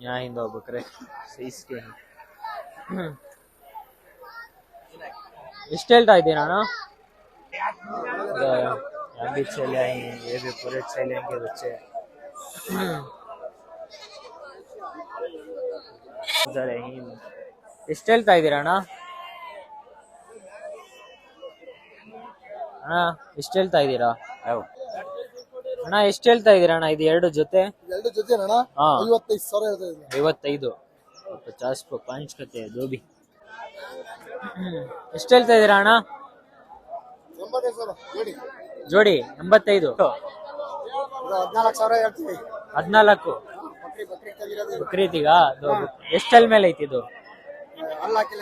यहाँ ही दो बकरे इसके ಎಷ್ಟು ಹೇಳ್ತಾ ಇದ್ದೀರಾ ಅಣ್ಣ? यहाँ भी चले आए हैं, ये भी पूरे चलेंगे बच्चे। ಎಷ್ಟು ಹೇಳ್ತಾ ಇದ್ದೀರಾ ಅಣ್ಣ? ಅಣ್ಣ ಎಷ್ಟು ಹೇಳ್ತಾ ಇದ್ದೀರಾ ಅಣ್ಣ? ಎಷ್ಟು ಹೇಳ್ತಾ ಇದ್ದೀರಾ ಅಣ್ಣ? ಇದು ಎರಡು ಜೊತೆ? ಎರಡು ಜೊತೆ ಅಣ್ಣ 55,000 ಹೇಳ್ತಾ ಇದ್ದೀನಿ। 55 50 को 5 कहते हैं दो भी। ಎಷ್ಟು ಹೇಳ್ತಾ ಇದ್ದೀರಾ ಅಣ್ಣ? 85,000 ಜೋಡಿ ಜೋಡಿ 85 14,000 ಹೇಳ್ತೀವಿ। 14 ಬಕ್ರೀತಿಗ ಎಷ್ಟಲ್ ಮೇಲೆ ಐತಿ ಇದು? ಅಲ್ಲ ಹಾಕಿಲ್ಲ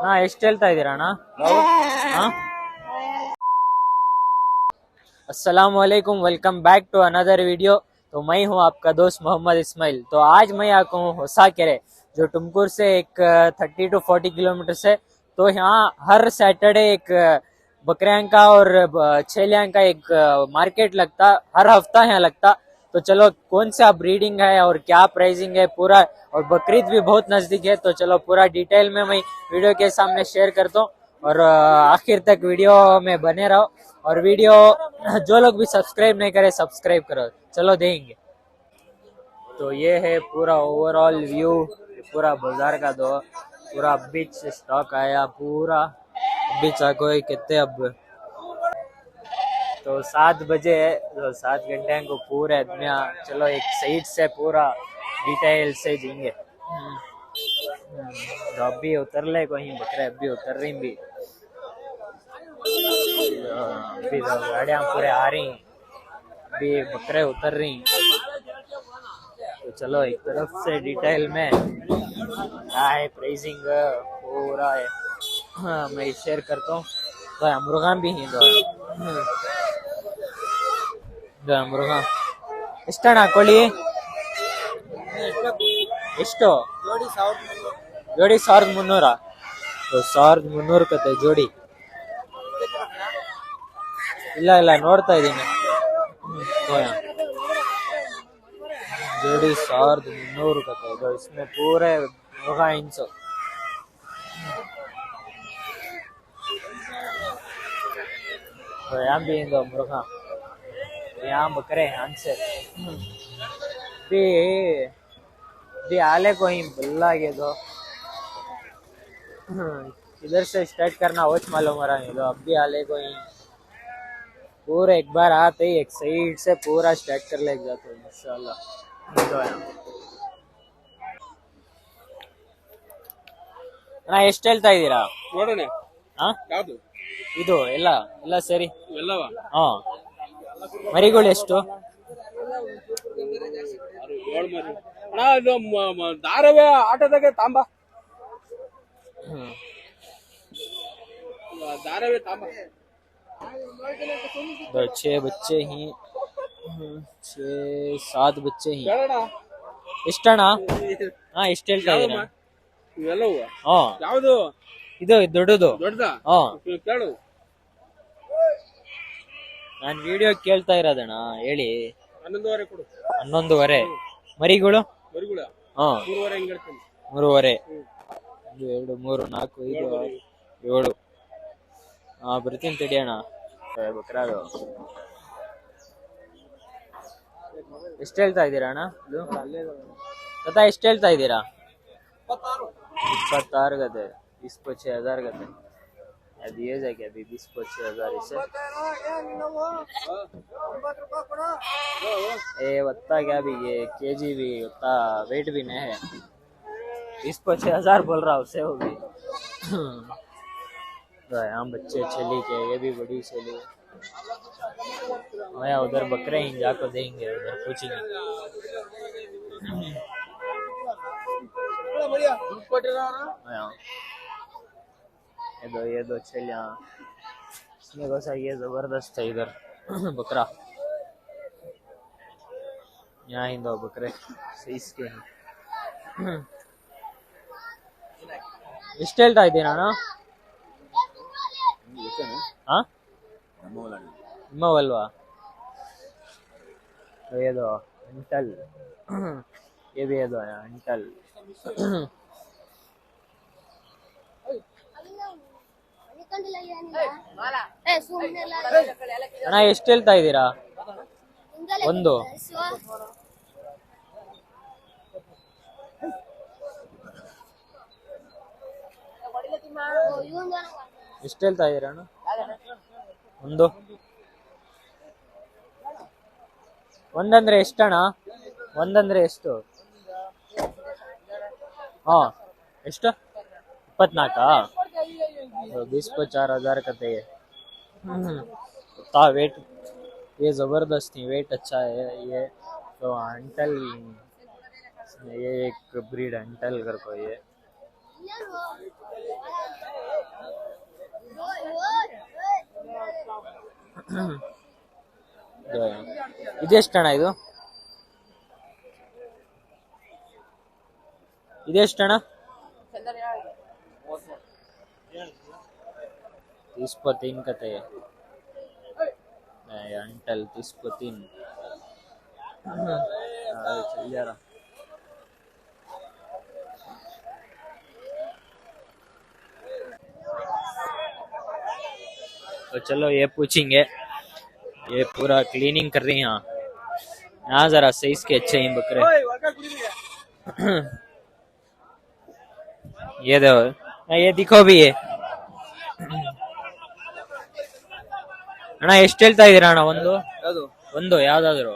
ಹಾ ಎಷ್ಟು ಹೇಳ್ತಾ ಇದ್ದೀರಾ ಅಣ್ಣ? अस्सलाम वालेकुम, welcome back to another video. तो मैं हूं आपका दोस्त मोहम्मद इस्माइल। तो आज मैं आया हूं होसाकेरे, जो टुमकुर से एक 30 to 40 किलोमीटर से। तो यहाँ हर सैटरडे एक बकरियां का और छेलियां का एक मार्केट लगता, हर हफ्ता यहाँ लगता। तो चलो कौन सा ब्रीडिंग है और क्या प्राइसिंग है पूरा, और बकरीद भी बहुत नजदीक है। तो चलो पूरा डिटेल में मैं वीडियो के सामने शेयर करता हूँ, और आखिर तक वीडियो में बने रहो। और वीडियो जो लोग भी सब्सक्राइब नहीं करे सब्सक्राइब करो। चलो देखेंगे। तो ये है पूरा ओवरऑल व्यू, पूरा बाजार का। दो पूरा बीच स्टॉक आया पूरा बीच आको कितने अब तो 7 बजे है, तो 7 घंटे को पूरे आदमी। चलो एक साइड से पूरा डिटेल से जाएंगे। तो अभी उतर ले कोई बकरे, अभी उतर रही भी, अभी तो गाड़ियाँ पूरे आ रही, अभी बकरे उतर रही। तो चलो एक तरफ से डिटेल में क्या है प्राइसिंग पूरा है मैं शेयर करता हूँ। तो मुर्गा भी है, दो मुर्गा ಎಷ್ಟಣ್ಣ ಕೋಳಿ? ಎಷ್ಟು ಜೋಡಿ? 1300। तो 1300 ಕತೆ ಜೋಡಿ? ಇಲ್ಲ ಇಲ್ಲ ನೋಡ್ತಾ ಇದ್ದೀನಿ। जोड़ी 1300 कते। तो इसमें पूरे मुर्गा इंचो। तो यहाँ भी इंदो मुर्गा, यहाँ बकरे आंसर भी आले को ही बल्ला के दो। इधर से स्टार्ट करना वोच मालूम हो रहा है। तो अब भी आले को ही पूरा एक बार आते ही एक साइड से पूरा स्टार्ट कर ले जाते हैं इंशाल्लाह। ಅಣ್ಣ ಎಷ್ಟು ಹೇಳ್ತಾ ಇದ್ದೀರಾ? ನೋಡೋಣ ಯಾವುದು ಇದು ಎಲ್ಲ ಎಲ್ಲ ಸರಿ ಎಲ್ಲವ? ಹಾ ಮರಿಗಳು ಎಷ್ಟು? ಧಾರವೇ ಆಟೋದಾಗೆ ತಾಂಬ, ಧಾರವೇ ತಾಂಬ। 6 बच्चे ही, 6-7 बच्चे ही। ಎಷ್ಟಣ್ಣ? ಹಾ ಎಷ್ಟು ಹೇಳ್ತಾ ಇದ್ದೀರಾ? ಇವೆಲ್ಲವ ಹಾ ಯಾವುದು? ಇದು ದೊಡ್ಡದು ದೊಡ್ಡದ? ಹಾ ಕೇಳು, ನಾನು ವಿಡಿಯೋ ಕೇಳ್ತಾ ಇರೋದಣ್ಣ, ಹೇಳಿ। 11:30 ಕೊಡು। 11:30 ಮರಿಗಳು? ಮರಿಗಳು ಹಾ 3:30 ಹಿಂಗ್ ಹೇಳ್ತೀನಿ। 3:30 1 2 3 4 5 6 7 ಹಾ ಬರ್ತೀನಿ ತಡಿ ಅಣ್ಣ। ಬಕ್ರಾದು ಎಷ್ಟು ಹೇಳ್ತಾ ಇದ್ದೀರಾ ಅಣ್ಣ? ಕಥಾ ಎಷ್ಟು ಹೇಳ್ತಾ ಇದ್ದೀರಾ? 26 गते, 20-25 गते। अभी ये जाके अभी 20-25 इसे ये वत्ता क्या भी, ये केजी भी उतना वेट भी नहीं है। 20-25 बोल रहा उससे होगी। तो यहाँ बच्चे छली के, ये भी बड़ी छली। मैं उधर बकरे ही जाकर देंगे, उधर पूछेंगे। ये दो छलियाँ, इसमें कैसा ये जबरदस्त है इधर बकरा। यहाँ ही दो बकरे इसके ಎಷ್ಟು ಹೇಳ್ತಾ ಇದ್ದೀರಾ ಅಣ್ಣ? ನಿಮ್ಮವಲ್ವಾ? तो ये दो अंटल ये भी ये दो है अंटल ಅಣ್ಣ ಎಷ್ಟು ಹೇಳ್ತಾ ಇದ್ದೀರಾ ಒಂದು ಎಷ್ಟು ಹೇಳ್ತಾ ಇದ್ದೀರಾ ಅಣ್ಣ ಒಂದು ಒಂದಂದ್ರೆ ಎಷ್ಟಣ್ಣ ಒಂದಂದ್ರೆ ಎಷ್ಟು ಹಾ ಎಷ್ಟು 24 20-24 का तो ये था वेट ये जबरदस्त थी वेट अच्छा है ये तो अंटल ये एक ब्रीड अंटल कर को ये ಇದೆಷ್ಟಣ್ಣ ಇದು ಇದೆಷ್ಟಣ್ಣ 33 का है अंटल 33 चल जा रहा तो चलो ये पूछेंगे ये पूरा क्लीनिंग कर रही हैं यहाँ जरा साइज के अच्छे हैं बकरे ये दो ये दिखो भी ये ಅಣ್ಣ ಎಷ್ಟು ಹೇಳ್ತಾ ಇದೀರಾ ಅಣ್ಣ ಒಂದು ಒಂದು ಯಾವ್ದಾದ್ರು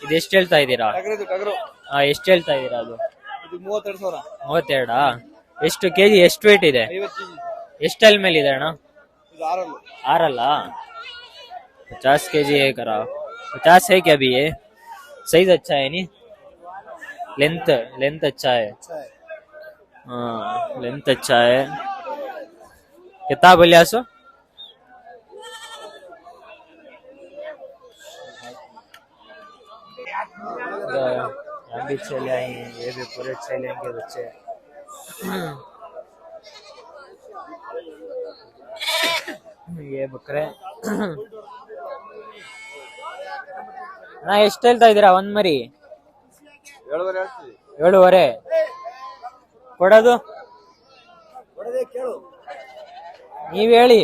ಇದು ಎಷ್ಟು ಹೇಳ್ತಾ ಇದ್ದೀರಾ ಎಷ್ಟು ಹೇಳ್ತಾ ಇದೀರಾ ಅದು 32,000 ಎಷ್ಟು ಕೆಜಿ ಎಷ್ಟು ವೇಟ್ ಇದೆ ಎಷ್ಟು ಮೇಲೆ ಇದೆ ಅಣ್ಣ 6 50 kg है करा 50 है क्या अभी ये साइज अच्छा है नहीं लेंथ अच्छा है हाँ लेंथ अच्छा है कितना बोलिया सो यहाँ भी चले आए हैं ये भी पूरे चले के बच्चे ये बकरे ಅಣ್ಣ ಎಷ್ಟು ಹೇಳ್ತಾ ಇದ್ದೀರಾ ಒಂದ್ ಮರಿ 7.5 ಕೊಡೋದು ನೀವ್ ಹೇಳಿ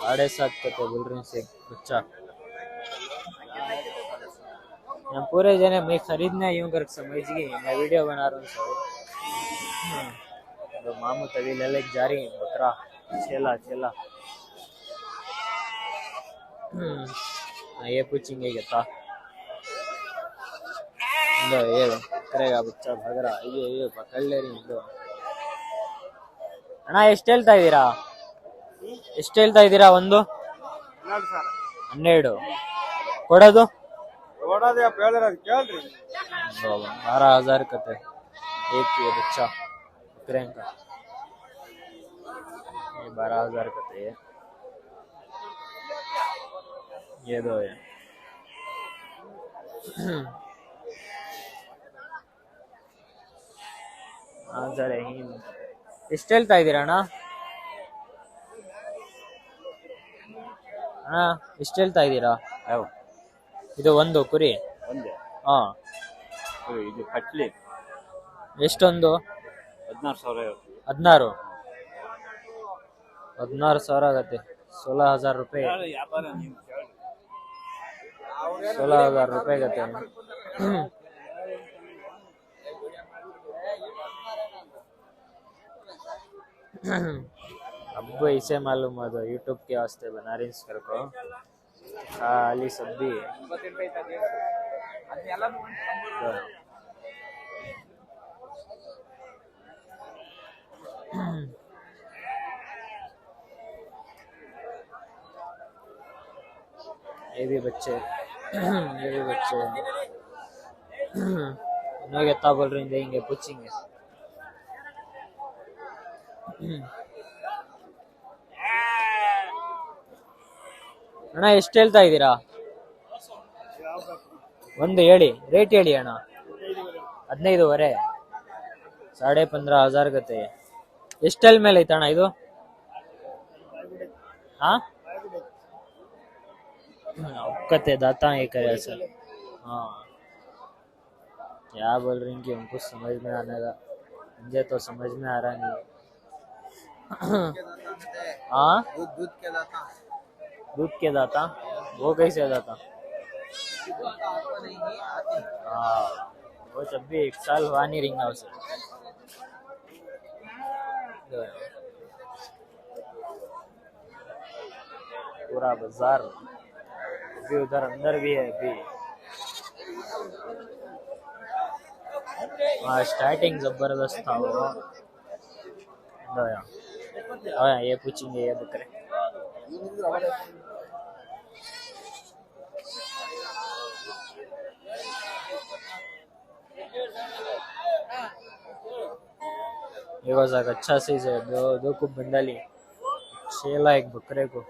7.5 का तो बोल रहे हैं बच्चा मैं पूरे जने मैं खरीदना यूं कर समझ गई मैं वीडियो बना रहा हूँ तो मामू तभी ललक जा रही बकरा चेला ये पूछेंगे क्या ये करेगा बच्चा भाग रहा ये पकड़ ले रही ಅಣ್ಣ ಎಷ್ಟು ಹೇಳ್ತಾ ಇದ್ದೀರಾ ಒಂದು 12 ಕೊಡೋದು 12,000 कते एक ये बच्चा बकरे का ये 12,000 कते है ये दो है ಸರಿ ಎಷ್ಟು ಹೇಳ್ತಾ ಇದ್ದೀರಾ ಅಣ್ಣ ಎಷ್ಟು ಹೇಳ್ತಾ ಇದ್ದೀರಾ ಇದು ಒಂದು ಕುರಿ ಹಾ ಇದು ಕಟ್ಲಿ ಎಷ್ಟೊಂದು 16,000 ಆಗತ್ತೆ 16,000 ರೂಪಾಯಿ 16,000 ರೂಪಾಯಿ ಆಗತ್ತೆ अब इसे मालूम है तो यूट्यूब के वास्ते बना रही कर को खाली सब भी ये भी बच्चे इन्होंने क्या बोल रहे देंगे पूछेंगे ಅಣ್ಣ ಎಷ್ಟು ಹೇಳ್ತಾ ಇದ್ದೀರಾ ಒಂದು ಹೇಳಿ ರೇಟ್ ಹೇಳಿ ಅಣ್ಣ 15,500 15,500 ಗತೆ ಎಷ್ಟೆಲ್ ಮೇಲೆ ಐತಣ್ಣ ಇದು? हाँ औकात है दाता ये करे असल। हाँ क्या बोल रही हैं कि उनको समझ में आने का, मुझे तो समझ में आ रहा नहीं। हाँ दूध के दाता, वो कैसे दाता? हाँ वो जब भी 1 साल हुआ नहीं रिंगा उसे। पूरा बाजार अभी उधर अंदर भी है अभी। हाँ स्टार्टिंग जबरदस्त था वो। हाँ ये पूछेंगे ये बकरे। ये वाला अच्छा साइज है, दो को बंडाली 6 लाख बकरे को।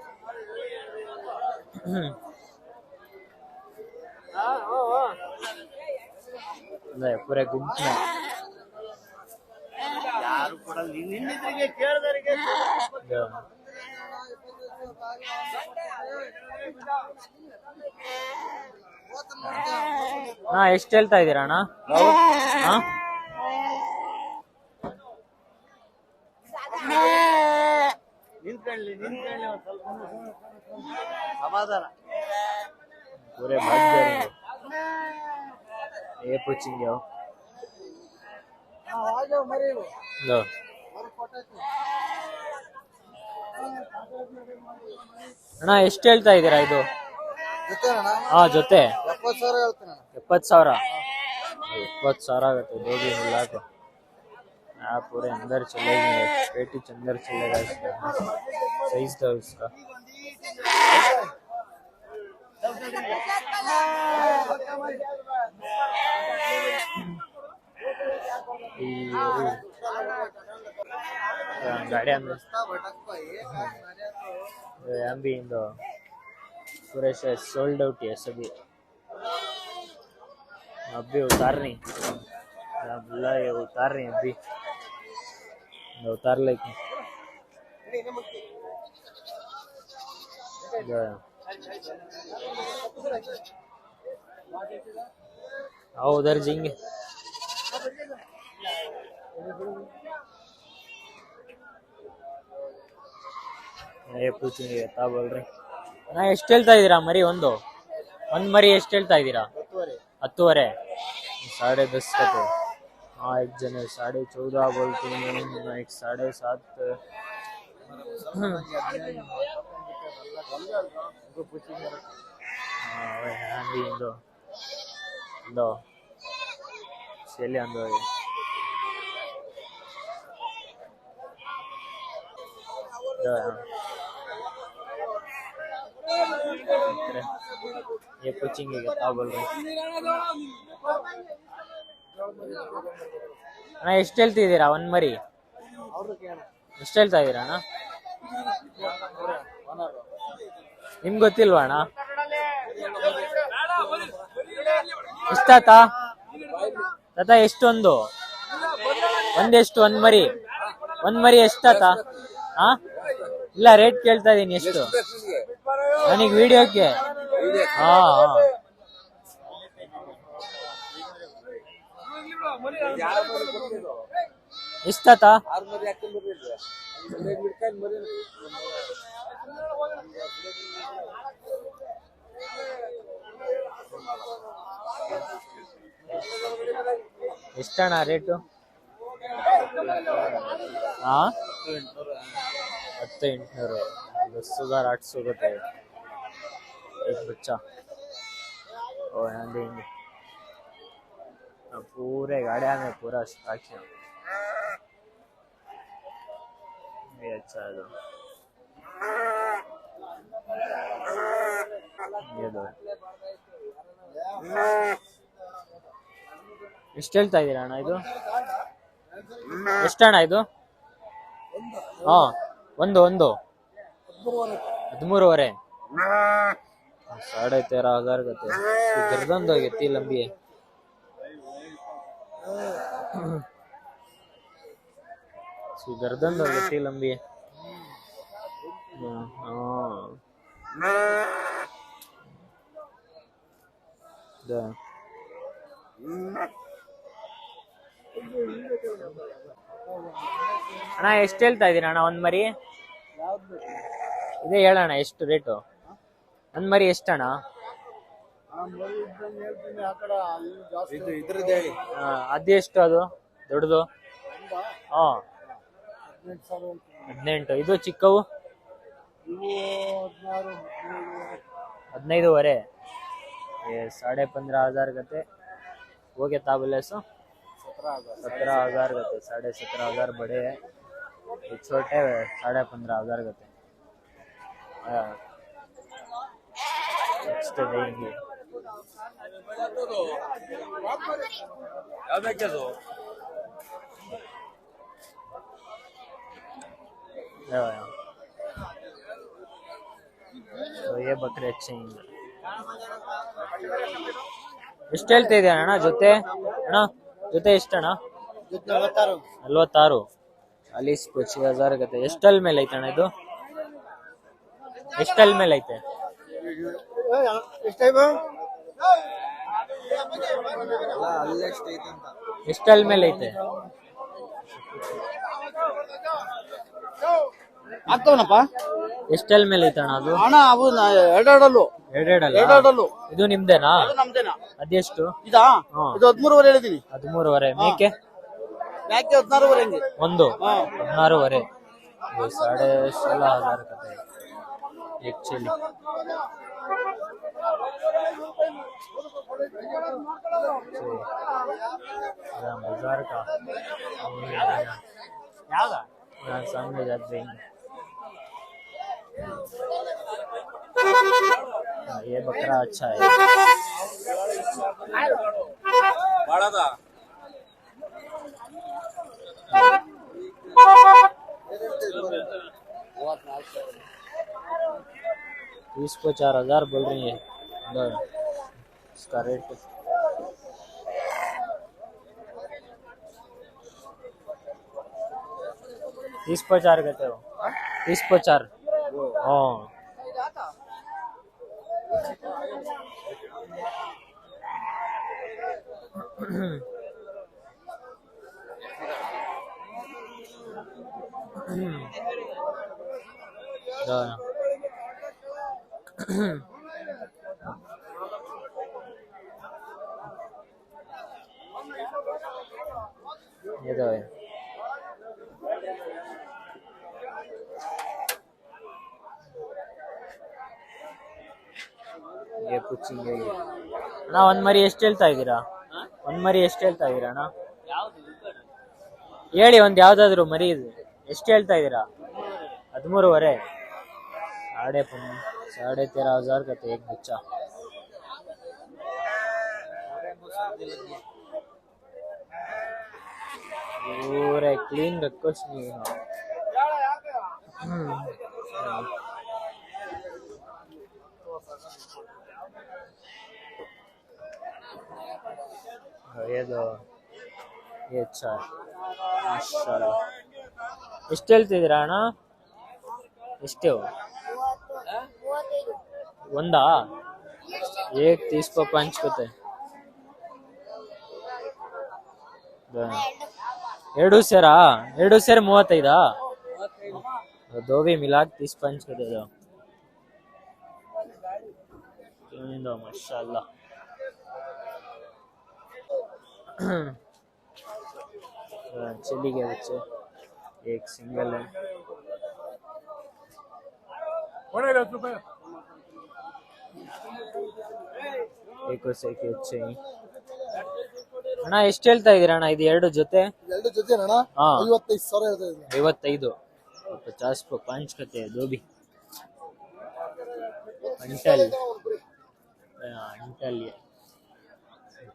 पूरे गुंप में ಹಾ ಎಷ್ಟು ಹೇಳ್ತಾ ಇದ್ದೀರಾ ಅಣ್ಣ? ಹಾ पूरे भाग जाएंगे ये पूछेंगे वो। लो ಅಣ್ಣ ಎಷ್ಟು ಹೇಳ್ತಾ ಇದ್ದೀರಾ ಇದು? ಹಾ ಜೊತೆ 70,000 70,000 आगते दो भी मिला के। आप पूरे अंदर चले गए, पेटी अंदर चलेगा इसका साइज था उसका। गाड़ियां में भी इंदो पूरे से सोल्ड आउट है सभी। अभी उतार रही बोला ये उतार रही अभी उतार लेके आओ उधर जाएंगे। ये पूछेंगे ता बोल रहे ನಾ ಎಷ್ಟು ಹೇಳ್ತಾ ಇದ್ದೀರಾ ಮರಿ? ಒಂದು ಮರಿ ಎಷ್ಟು ಹೇಳ್ತಾ ಇದ್ದೀರಾ? 10.5 10.5 का तो। हाँ एक जने 14.5 बोलते हैं, एक 7.5। हाँ भी इंदो इंदो सेले अंदो ये पूछेंगे क्या बोल रहे ಅಣ್ಣ ಎಷ್ಟು ಹೇಳ್ತಿದ್ದೀರಾ? ಒಂದು ಮರಿ ಎಷ್ಟು ಹೇಳ್ತಾ ಇದ್ದೀರಾ ಅಣ್ಣ? ನಿಮ್ಗೆ ಗೊತ್ತಿಲ್ವಾ ಅಣ್ಣ? ಎಷ್ಟಾತ ತಾತ? ಎಷ್ಟೊಂದು ಒಂದೆಷ್ಟು? ಒಂದ್ ಮರಿ ಎಷ್ಟಾತ? ಹಾ ಇಲ್ಲ ರೇಟ್ ಕೇಳ್ತಾ ಇದೀನಿ ಎಷ್ಟು ನನಗೆ ವಿಡಿಯೋಕ್ಕೆ? ಹಾ ಎಷ್ಟಾತ? ಎಷ್ಟಣ್ಣ ರೇಟು? ಹಾ 10,800 10,800 होता है एक बच्चा। और यहाँ देंगे पूरे गाड़िया में पूरा स्टॉक है। ये अच्छा है तो ये दो ಎಷ್ಟು ಹೇಳ್ತಾ ಇದ್ದೀರಾ ಅಣ್ಣ ಇದು? ಎಷ್ಟಣ್ಣ ಇದು? ಹಾ ಒಂದು 13.5 13,500 कहते गर्दन दो इतनी लंबी है। इसकी गर्दन तो कितनी लंबी है। हाँ ಅಣ್ಣ ಎಷ್ಟು ಹೇಳ್ತಾ ಇದೀರ ಅಣ್ಣ ಒಂದ್ ಮರಿ? ಇದೇ ಹೇಳಣ್ಣ ಎಷ್ಟು ರೇಟು ಒಂದ್ ಮರಿ ಎಷ್ಟಣ್ಣ? ಅದೆಷ್ಟು ಅದು ದೊಡ್ಡದು? ಹಾ 18. ಇದು ಚಿಕ್ಕವು 15,500 ये 15,500 गते वो क्या बोले सो 17,000 गते 17,500 बड़े है ये छोटे 15,500 गते नेक्स्ट देंगे तो ये बकरे अच्छे हैं। ಎಷ್ಟು ಹೇಳ್ತಾ ಇದೆಯಾ ಅಣ್ಣ ಜೊತೆ? ಅಣ್ಣ ಜೊತೆ ಎಷ್ಟಣ್ಣ? 46. 40,000 ಗತೆ ಎಷ್ಟಲ್ ಮೇಲೆ ಐತೆ ಅಣ್ಣ ಇದು? ಎಷ್ಟಲ್ ಮೇಲೆ ಐತೆ? ಎಷ್ಟಲ್ ಮೇಲೆ ಐತೆ? ಆಗ್ತಾವನಪ್ಪ. ಎಷ್ಟಲ್ ಮೇಲೆ ಐತೆ ಅಣ್ಣ ಅದು? ಅಣ್ಣ ಅವು ಎರಡೆರಡಲ್ಲು. ಇದು ನಿಮ್ದೇನಾ? ನಮ್ದೇನಾ? ಅದೆಷ್ಟು? ಇದಾ? ಇದು 13,500 ಹೇಳಿದೀನಿ. 13,500 ಮೇಕೆ? ಯಾಕೆ 16,500 ಹೆಂಗೆ? ಒಂದು 16,500 ये 16,500 का है एक्चुअली। बाजार का यहाँ सामने जाते हैं। ये बकरा अच्छा है। बड़ा था 30 को 4,000 बोल रही है इसका रेट। तीस को 4 कहते हो? 30 को 4 हाँ ये तो है। ये पूछिए ಅಣ್ಣ ಒಂದ್ ಮರಿ ಎಷ್ಟು ಹೇಳ್ತಾ ಇದ್ದೀರಾ? ಒಂದ್ ಮರಿ ಎಷ್ಟು ಹೇಳ್ತಾ ಇದ್ದೀರಾ ಅಣ್ಣ? ಹೇಳಿ ಒಂದ್ ಯಾವ್ದಾದ್ರು ಮರಿ ಇದು ಎಷ್ಟು ಹೇಳ್ತಾ ಇದ್ದೀರಾ? 13,500 13,500 का तो एक बच्चा। पूरा क्लीन कुछ नहीं है। ये तो ये अच्छा है माशाल्लाह। ಎಷ್ಟು ಹೇಳ್ತಿದ್ದೀರಾ ಅಣ್ಣ? ಎಷ್ಟು ಒಂದಾ? एक 30 को 5 ಕೊತೆ ಎರಡು ಸೇರಾ? ಎರಡು ಸೇರ್ 35? दो भी मिला 30-5 को दे दो। माशाल्लाह चली गए बच्चे। एक सिंगल है एक अच्छे ಅಣ್ಣ ಎಷ್ಟು ಹೇಳ್ತಾ ಇದೀರ ಅಣ್ಣ ಇದು ಎರಡು ಜೊತೆ? ಎರಡು ಜೊತೆ ಅಣ್ಣ 55,000 ಹೇಳ್ತಾ ಇದ್ದೀನಿ। 55 50 को 5 कहते हैं दो भी अंटल अंटल ये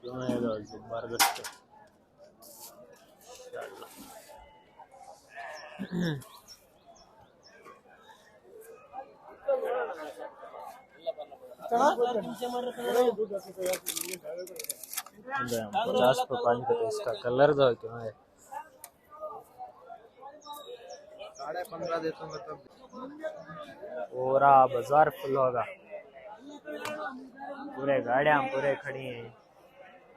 क्यों है दो जबरदस्त इंशाल्लाह 50 को 5 कहते हैं। इसका कलर दो क्यों है 15.5 दे दूंगा तब। पूरा बाजार फुल होगा, पूरे गाड़ियां पूरे खड़ी हैं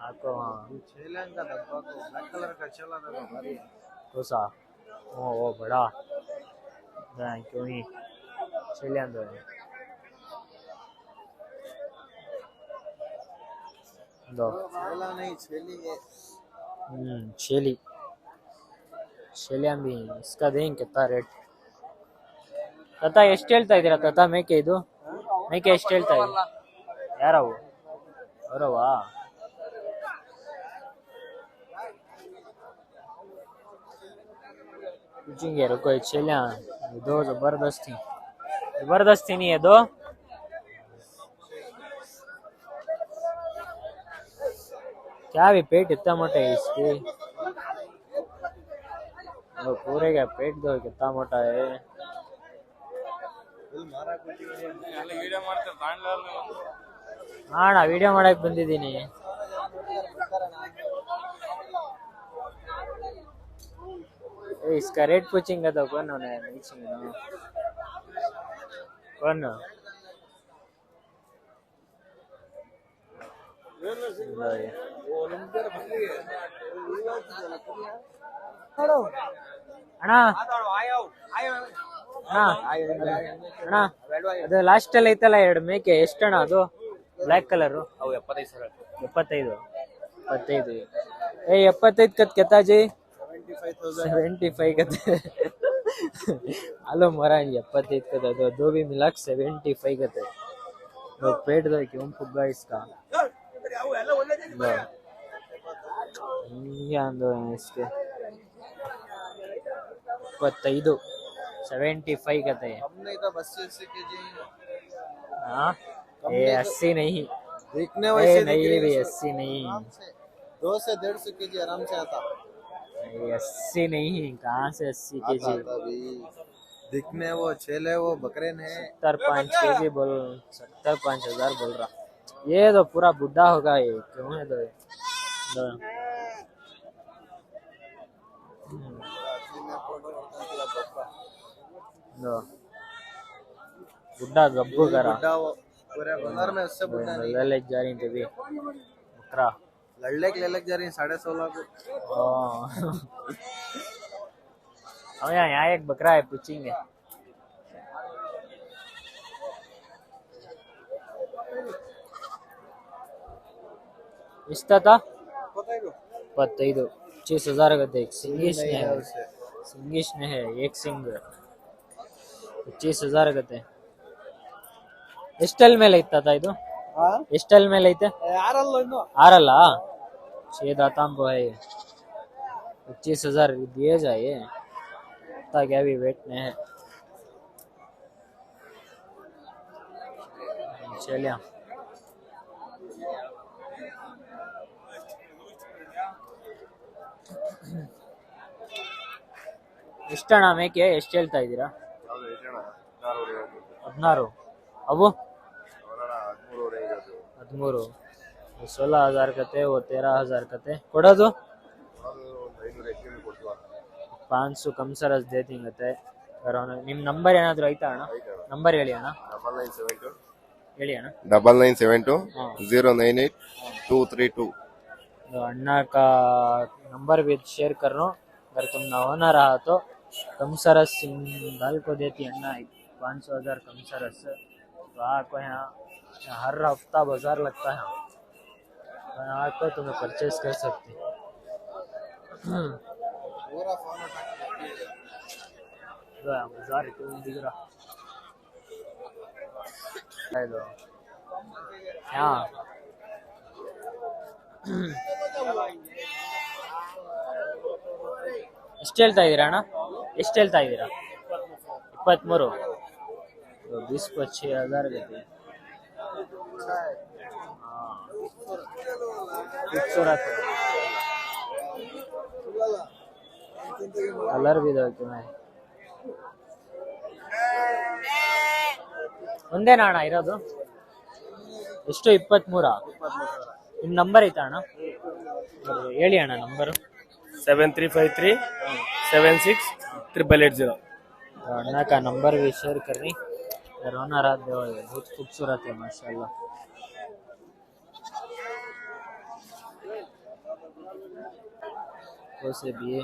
आपको वहाँ। छेलन का डब्बा तो ब्लैक कलर का चला था भारी। तो सा वो बड़ा क्यों ही चले अंदर दो छेला नहीं छेली है। शेली ಶೇಲಿಯಂ ಬಿ इसका देंगे कितना रेट ತತ ಎಷ್ಟು ಹೇಳ್ತಾ ಇದ್ದೀರಾ ತತ ಮೇಕೆ ಇದು ಮೇಕೆ ಎಷ್ಟು ಹೇಳ್ತಾ ಇದ್ದೀರಾ ಯಾರವು ಅವರವಾ पूछेंगे रुको ये छेलियां दो जबरदस्त थी नहीं है दो क्या भी पेट इतना मोटा है इसके वो पूरे का पेट दो कितना मोटा है हाँ ना वीडियो ಮಾಡಕ್ಕೆ ಬಂದಿದ್ದೀನಿ इसका रेट पूछेंगे तो कौन होना है कौन ಅಣ್ಣ ಅಣ್ಣ ಅದು ಲಾಸ್ಟ್ ಅಲ್ಲಿ ಐತಲ್ಲ ಎರಡು ಮೇಕೆ ಎಷ್ಟಣ್ಣ ಅದು ಬ್ಲಾಕ್ ಕಲರ್ ಅವು 75 75 ए 75 कत कहता जी 75 कहते हेलो महाराज 75 कहते तो दो भी मिला 75 कहते तो पेट दो क्यों फुग्गा इसका अंदो इसके 75 75 कहते हैं हमने तो 80 केजी। हाँ ये 80 नहीं दिखने ए वैसे नहीं भी 80 नहीं 2 से 150 केजी आराम से आता। 80 नहीं कहाँ से 80 केजी दिखने वो छेले वो बकरे ने 75 केजी बोल 75,000 बोल रहा ये तो पूरा बुढ़ा होगा ये क्यों है तो बुढ़ा गब्बू करा पूरे बाजार में उससे बुढ़ा नहीं। ललक जा रही थी भी बकरा लड़क जा रही 16.5 को। हम यहाँ एक बकरा है पूछेंगे इस्ता 25 60,000 का देख सिंगिश ने है एक सिंग 25,000 ಆಗತ್ತೆ ಎಷ್ಟಲ್ ಮೇಲೆ ಇತ್ತ ಇದು ಎಷ್ಟಲ್ ಮೇಲೆ ಐತೆ ಆರಲ್ಲ छह दाताम को है 25,000 दिए जाए ताकि अभी वेट में है चलिए ಎಷ್ಟಣ್ಣ ಮೇಕೆ ಎಷ್ಟು ಹೇಳ್ತಾ ಇದ್ದೀರಾ 16 ಅವು 13 16,000 ಕತೆ वो 13,000 ಕತೆ ಕೊಡೋದು 500 कम सरस दे देंगे ನಿಮ್ ನಂಬರ್ ಏನಾದ್ರು ಐತಾ ಅಣ್ಣ ನಂಬರ್ ಹೇಳಿ ಅಣ್ಣ ಹೇಳಿ ಅಣ್ಣ 9972 098 232 अन्ना का नंबर भी शेयर कर रहा हूँ अगर तुम ना होना रहा तो कम सरस सिंगल को देती अन्ना 500,000 कम सरस तो आपको यहाँ हर हफ्ता बाजार लगता है यहाँ को तुम्हें परचेज कर सकते बाजार क्यों दिख रहा यहाँ ಎಷ್ಟು ಹೇಳ್ತಾ ಇದ್ದೀರಾ ಅಣ್ಣ ಎಷ್ಟು ಹೇಳ್ತಾ ಇದ್ದೀರಾ 23 20-25,000 गए खूबसूरत कलर भी दो तुम्हें ಒಂದೇನಾ ಅಣ್ಣ ಇರೋದು ಎಷ್ಟು 23 ನಿಮ್ಮ ನಂಬರ್ ಐತಾ ಅಣ್ಣ ಹೇಳಿ ಅಣ್ಣ ನಂಬರು 7353 76 880 अन्ना का नंबर भी शेयर कर रही। रोना रात देवा बहुत खूबसूरत है माशाल्लाह। से भी है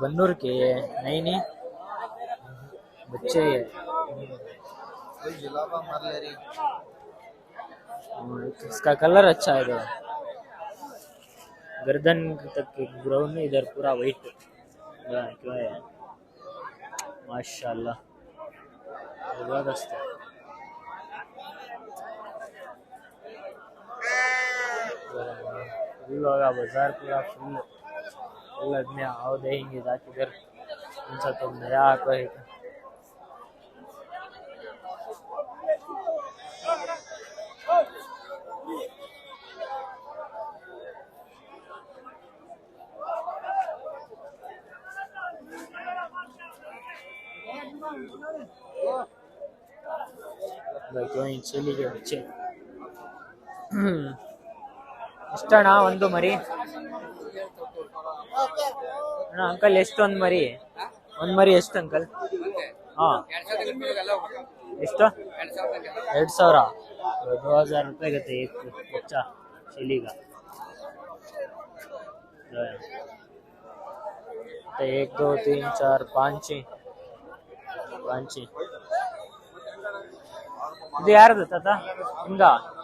बन्नूर के नहीं नहीं बच्चे है। जुलाबा मार ले रही। इसका कलर अच्छा है तो गर्दन तक ब्राउन है, इधर पूरा वाइट क्या है माशाल्लाह जबरदस्त है। बाजार पूरा फुल में आओ देंगे ताकि इधर उनसा तो नया कोई ಚೆಲ್ಲಿಗೆ ಬಚ್ಚೆ ಎಷ್ಟಣ್ಣ ಒಂದು ಮರಿ ಅಣ್ಣ ಅಂಕಲ್ ಎಷ್ಟು ಒಂದು ಮರಿ ಎಷ್ಟು ಅಂಕಲ್? ಹಾ ಎಷ್ಟು 2000 2000 रुपये गए एक बच्चा शेली का। 1 2 3 4 5 ಇದು ಯಾರ್ದು ತಾತ ಹಿಂಗ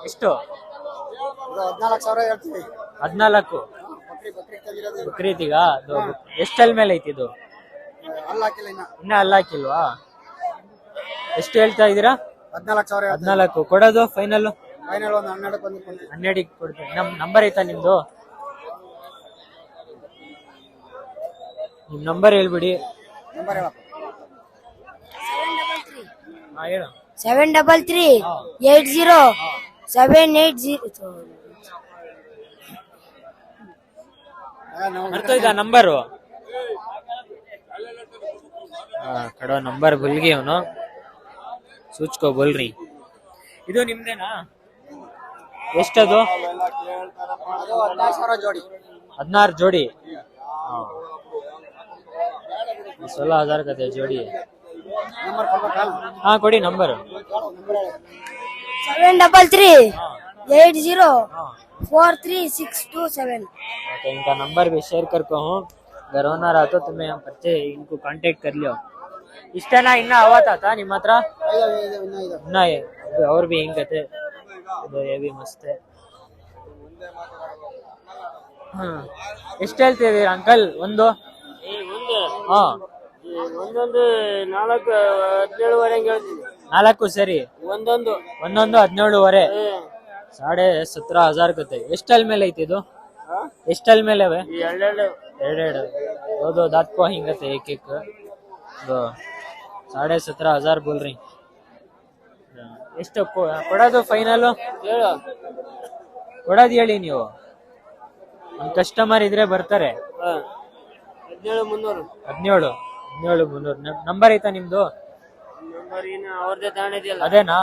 ಎಷ್ಟು? 14,000 ಹೇಳ್ತೀವಿ। 14 ಬಕ್ರೀತಿಗ ಎಷ್ಟಲ್ ಮೇಲೆ ಐತಿ ಇದು? ಇನ್ನ ಅಲ್ಲ ಹಾಕಿಲ್ವಾ? ಎಷ್ಟು ಹೇಳ್ತಾ ಇದೀರಾ? 14,000 ಕೊಡೋದು ಫೈನಲ್? ಫೈನಲ್ ಒಂದು 12 ಕೊಡ್ತೀನಿ। ನಮ್ ನಂಬರ್ ಐತಾ ನಿಮ್ದು? ನಿಮ್ ನಂಬರ್ ಹೇಳ್ಬಿಡಿ। ನಂಬರ್ ಹೇಳಪ್ಪ। 733 80 780 मरतो इधर नंबर कड़ो नंबर भूल गई ಅವನು सोच को बोल रही। ಇದು ನಿಮ್ದೇನಾ? ಎಷ್ಟದು? 16,000 ಜೋಡಿ। 16 जोड़ी 16,000 का थे जोड़ी। ನಂಬರ್ ಕೊಡ್ಬೇಕಾ? हाँ कोड़ी नंबर 733 80 43627। तो इनका नंबर भी शेयर करके हूँ। अगर ओनर आता तो मैं बच्चे इनको कांटेक्ट कर लियो। ಇಷ್ಟೇನಾ ಇನ್ನ ಅವತ್ತಾತ ನಿಮ್ಮ ಹತ್ರ? ಇನ್ನ ಅವ್ರು भी ಹಿಂಗ್ ಕತೆ ಇದು ಹೆವಿ ಮಸ್ತ್। ಎಷ್ಟು ಹೇಳ್ತಿದ್ದೀರಾ ಅಂಕಲ್ ಒಂದು? ಹಾ ಒಂದೊಂದು 4 17 ಹೇಳ್ತೀನಿ। 4 ಸರಿ ಒಂದೊಂದು 17.5 17,500 ಕತೆ। ಎಷ್ಟಲ್ ಮೇಲೆ ಐತಿ ಇದು? ಎಷ್ಟಲ್ ಮೇಲೆ ಅವೆ? ಎರಡು दो दांत को ಹಿಂಗತೆ एक एक 17,500 बोल रही। ಎಷ್ಟು ಕೊಡೋದು ಫೈನಲ್ ಕೊಡೋದು ಹೇಳಿ ನೀವು। ಒಂದು ಕಸ್ಟಮರ್ ಇದ್ರೆ ಬರ್ತಾರೆ। 17,300 ನಂಬರ್ ಐತಾ ನಿಮ್ದು? अदेना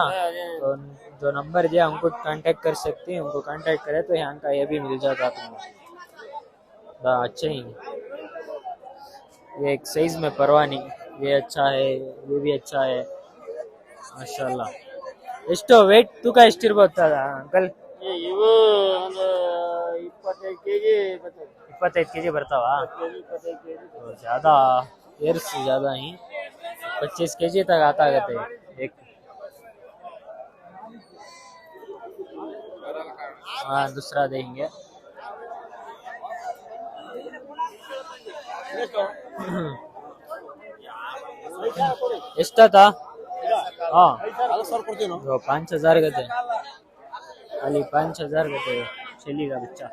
जो नंबर दिया हमको कांटेक्ट कर सकती है। हमको कांटेक्ट करे तो यहाँ का ये भी मिल जाता तुमको। अच्छा ही ये एक साइज में परवाह नहीं, ये अच्छा है ये भी अच्छा है माशाल्लाह। ಎಷ್ಟು ವೇಟ್ ತೂಕ ಎಷ್ಟಿರ್ಬೋದು ಅಂಕಲ್? ಇವು ಒಂದು 25 ಕೆಜಿ ಬರ್ತಾವ? ज्यादा एयर्स ज्यादा ही 25 केजी तक आता है एक। हाँ दूसरा देंगे। ಎಷ್ಟಾ? हाँ 5,000 गए खाली 5,000 गए चलेगा बच्चा।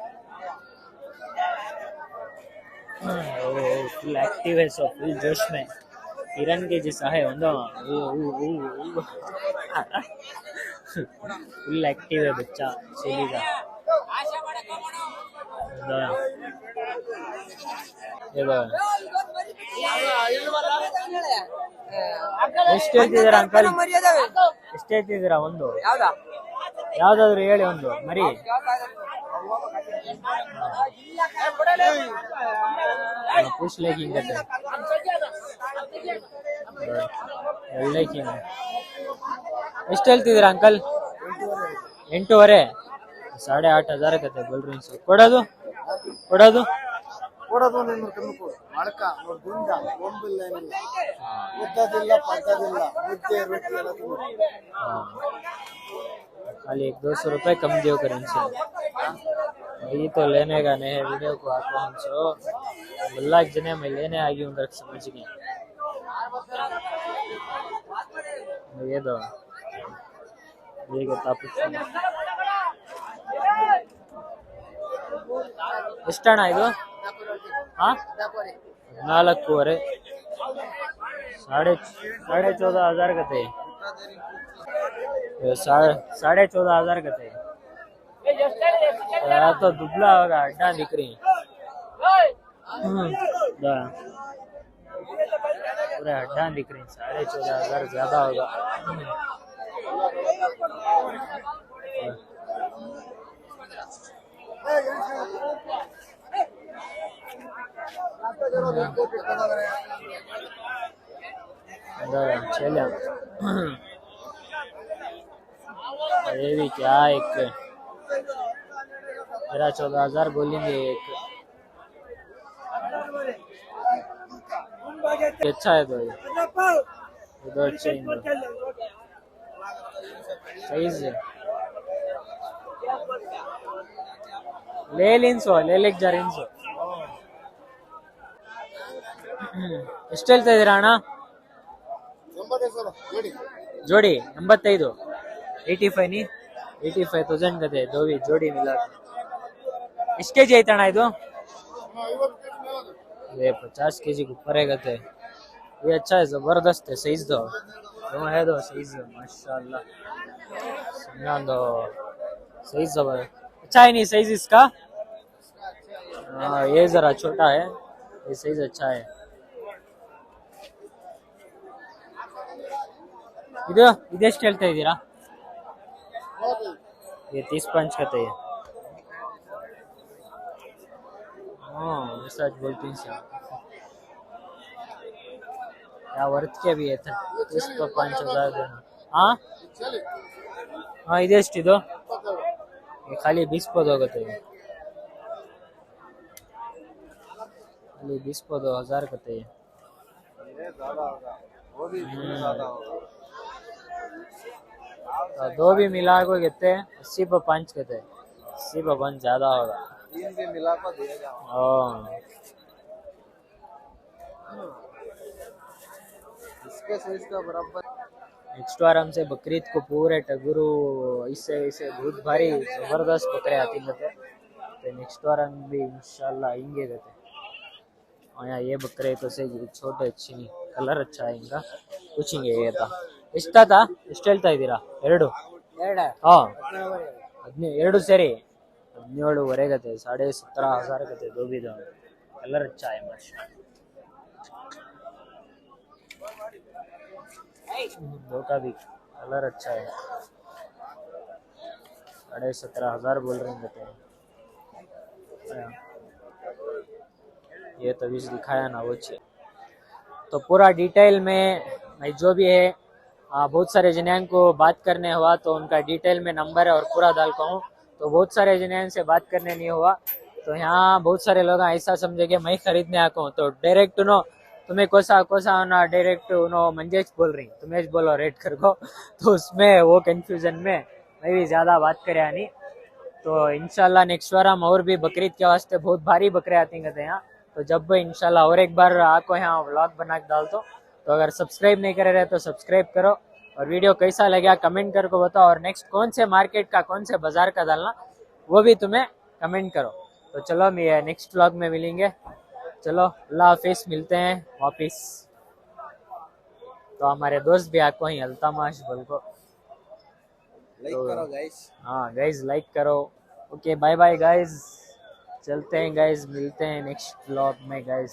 फुल एक्टिव है, सब फुल जोश में हिरन के जैसा है फुल एक्टिव है बच्चा चलेगा। ಎಷ್ಟು ಹೇಳ್ತಿದ್ದೀರಾ ಅಂಕಲ್? ಎಷ್ಟು ಹೇಳ್ತಿದ್ದೀರಾ ಒಂದು? ಯಾವ್ದಾದ್ರು ಹೇಳಿ ಒಂದು ಮರಿ। पूछ लेगी ಒಳ್ಳೆ ಕಿಂಗ್. ಎಷ್ಟು ಹೇಳ್ತಿದ್ದೀರಾ ಅಂಕಲ್? 8.5. 8,500 ಕತೆ ಗೋಲ್ಡ್ ಕೊಡೋದು ಕೊಡೋದು ಕೊಡೋದು ನಿನ್ನ ಕಮ್ಮಿ ಕೊಡು ಮಳಕ ನೋಡಿ ಗುಂಡ ಒಂಬಿಲ್ಲ ಏನಿಲ್ಲ ಉದ್ದದಿಲ್ಲ ಪದ್ದದಿಲ್ಲ ಮುದ್ದೆ ರೊಟ್ಟಿ ಎಲ್ಲ ತಿನ್ನು. खाली 100-200 रुपए कम दियो कर इनसे. ये तो लेने का नहीं है वीडियो को आपको हमसे अल्लाह जने मैं लेने आ गई हूँ घर समझ गई. ये दो ये कहता ಎಷ್ಟಣ್ಣ ಇದು? 4.5 14,000 कहते हैं. 14,500 कहते हैं. तो दुबला होगा अड्डा दिख रही पूरे अड्डा दिख रही. 14,500 ज्यादा होगा. चलिए ये भी क्या एक 13-14,000 बोलेंगे. एक अच्छा है तो ये तो अच्छा ही सही से ले लिंसो ले लेक जा रिंसो. ಎಷ್ಟು ಹೇಳ್ತಾ ಇದೀರಾ ಅಣ್ಣ? जोड़ी 85. 85 नहीं 85,000 कहते हैं. दो भी जोड़ी मिला. ಎಷ್ಟು ಕೆಜಿ ಐತಣ್ಣ ಇದು? ये 50 केजी ऊपर है कहते हैं. ये अच्छा है जबरदस्त है. साइज दो है दो साइज माशाल्लाह दो साइज जबर अच्छा है. नहीं साइज इसका ये जरा छोटा है. ये साइज अच्छा है. ಇದೆಷ್ಟು ಹೇಳ್ತಾ ಇದ್ದೀರಾ? ये 30 कहते हैं. सच बोलती हैं क्या वर्थ के भी है 30,000 देना. हाँ ಇದೆಷ್ಟಿದು? खाली 20 होगते हैं. खाली 20,000 कहते हैं. दो भी मिला को कहते हैं 80/5 कहते हैं. 80/5 ज्यादा होगा. 3 भी मिला को दिएगा. इसके साइज का बराबर. नेक्स्ट बार हमसे बकरीद को पूरे टगरू इससे बहुत भारी जबरदस्त बकरे आती कहते. तो नेक्स्ट बार हम भी इंशाल्लाह आएंगे कहते. और यहाँ ये बकरे तो सही छोटे अच्छी नहीं कलर अच्छा है इनका. पूछेंगे ये था ಎಷ್ಟಾತಾ? ಎಷ್ಟು ಹೇಳ್ತಾ ಇದ್ದೀರಾ? 2 2 ಸೇರಿ 17,500 कहते. 17,500 कहते. दो भी दो कलर अच्छा है माशाल्लाह. दो का भी कलर अच्छा है. 17,500 बोल रहे हैं कहते हैं. ये तो बीच दिखाया ना वो छे. तो पूरा डिटेल में मैं जो भी है बहुत सारे जनियान को बात करने हुआ तो उनका डिटेल में नंबर है और पूरा डालता हूँ. तो बहुत सारे जनियान से बात करने नहीं हुआ. तो यहाँ बहुत सारे लोग ऐसा समझे कि मैं खरीदने आका हूँ. तो डायरेक्ट नो तुम्हें कोसा ना डायरेक्ट नो मंजेश बोल रही तुम्हें बोलो रेट कर को. तो उसमें वो कंफ्यूजन में मैं भी ज्यादा बात करे नहीं. तो इंशाल्लाह नेक्स्ट बार हम और भी बकरीद के वास्ते बहुत भारी बकरे आती कहते हैं यहाँ. तो जब इंशाल्लाह और एक बार आपको यहाँ व्लॉग बना के डाल दो. तो अगर सब्सक्राइब नहीं करे रहे तो सब्सक्राइब करो और वीडियो कैसा लगा कमेंट करके बताओ. और नेक्स्ट कौन से मार्केट का कौन से बाजार का डालना वो भी तुम्हें कमेंट करो. तो चलो मैं नेक्स्ट व्लॉग में मिलेंगे. चलो अल्लाह हाफिज. मिलते हैं वापिस. तो हमारे दोस्त भी आपको ही अल्तमाश बोल को लाइक करो गाइस. हाँ गाइज लाइक करो. Okay bye bye guys. चलते हैं गाइज. मिलते हैं नेक्स्ट व्लॉग में गाइज.